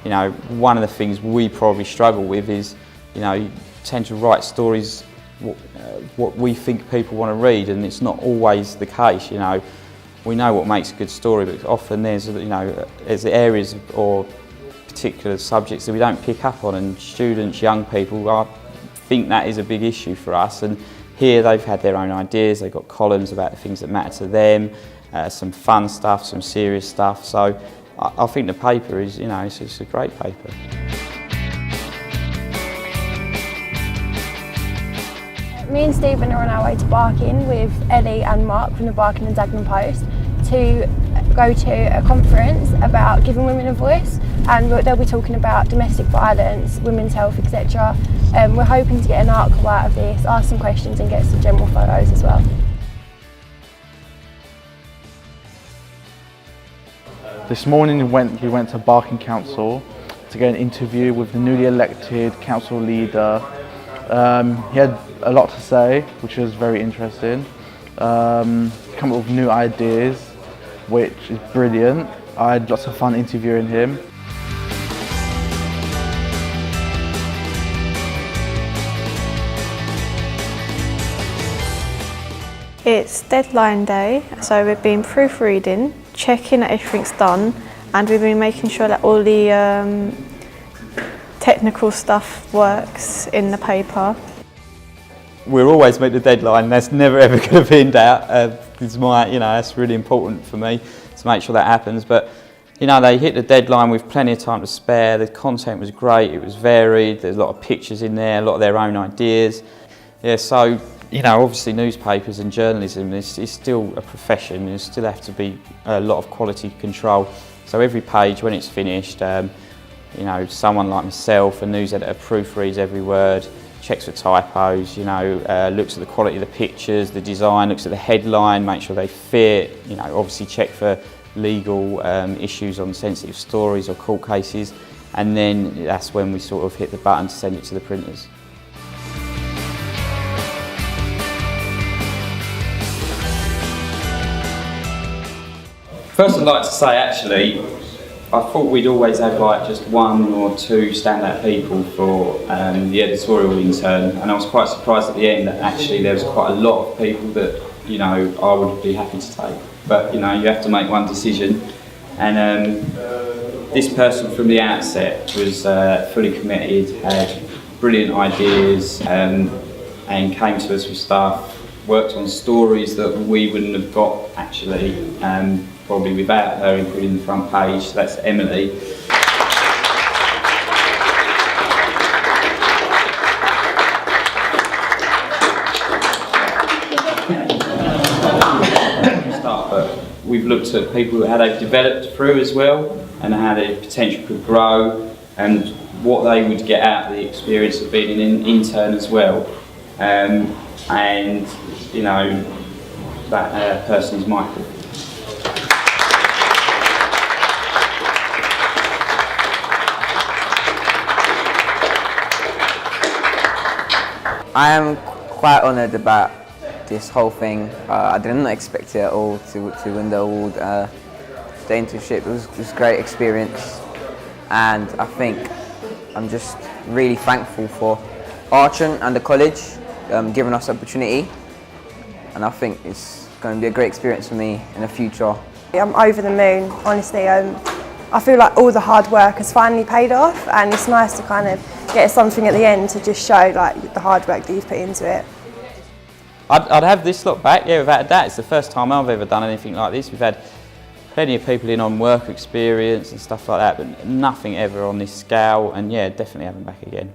you know, one of the things we probably struggle with is, you know, you tend to write stories what we think people want to read, and it's not always the case. You know, we know what makes a good story, but often there's, you know, there's areas or particular subjects that we don't pick up on, and students, young people, think that is a big issue for us. And here they've had their own ideas, they've got columns about the things that matter to them, some fun stuff, some serious stuff. So I think the paper is, you know, it's a great paper. Me and Stephen are on our way to Barking with Ellie and Mark from the Barking and Dagenham Post to go to a conference about giving women a voice, and they'll be talking about domestic violence, women's health, etc. We're hoping to get an article out of this, ask some questions and get some general photos as well. This morning we went to Barking Council to get an interview with the newly elected council leader. He had a lot to say, which was very interesting. Come up with new ideas, which is brilliant. I had lots of fun interviewing him. It's deadline day, so we've been proofreading, checking that everything's done, and we've been making sure that all the technical stuff works in the paper. We'll always meet the deadline. That's never ever going to be in doubt. That's really important for me to make sure that happens. But you know, they hit the deadline with plenty of time to spare. The content was great. It was varied. There's a lot of pictures in there, a lot of their own ideas. Yeah, so you know, obviously newspapers and journalism is still a profession. There still have to be a lot of quality control. So every page, when it's finished, you know, someone like myself, a news editor, proofreads every word, checks for typos, you know, looks at the quality of the pictures, the design, looks at the headline, make sure they fit, you know, obviously check for legal issues on sensitive stories or court cases, and then that's when we sort of hit the button to send it to the printers. First I'd like to say, actually, I thought we'd always have like just one or two standout people for the editorial intern, and I was quite surprised at the end that actually there was quite a lot of people that, you know, I would be happy to take. But you know, you have to make one decision, and this person from the outset was fully committed, had brilliant ideas, and came to us with stuff, worked on stories that we wouldn't have got actually, probably without her including the front page. So that's Emily. But we've looked at people, how they've developed through as well, and how their potential could grow, and what they would get out of the experience of being an intern as well. And you know, that person is Michael. I am quite honoured about this whole thing. I did not expect it at all to win the award. The internship was a great experience, and I think I'm just really thankful for Archon and the college giving us the opportunity, and I think it's going to be a great experience for me in the future. I'm over the moon, honestly. I feel like all the hard work has finally paid off, and it's nice to kind of get something at the end to just show like the hard work that you've put into it. I'd have this lot back, yeah, without a doubt. It's the first time I've ever done anything like this. We've had plenty of people in on work experience and stuff like that, but nothing ever on this scale, and yeah, definitely have them back again.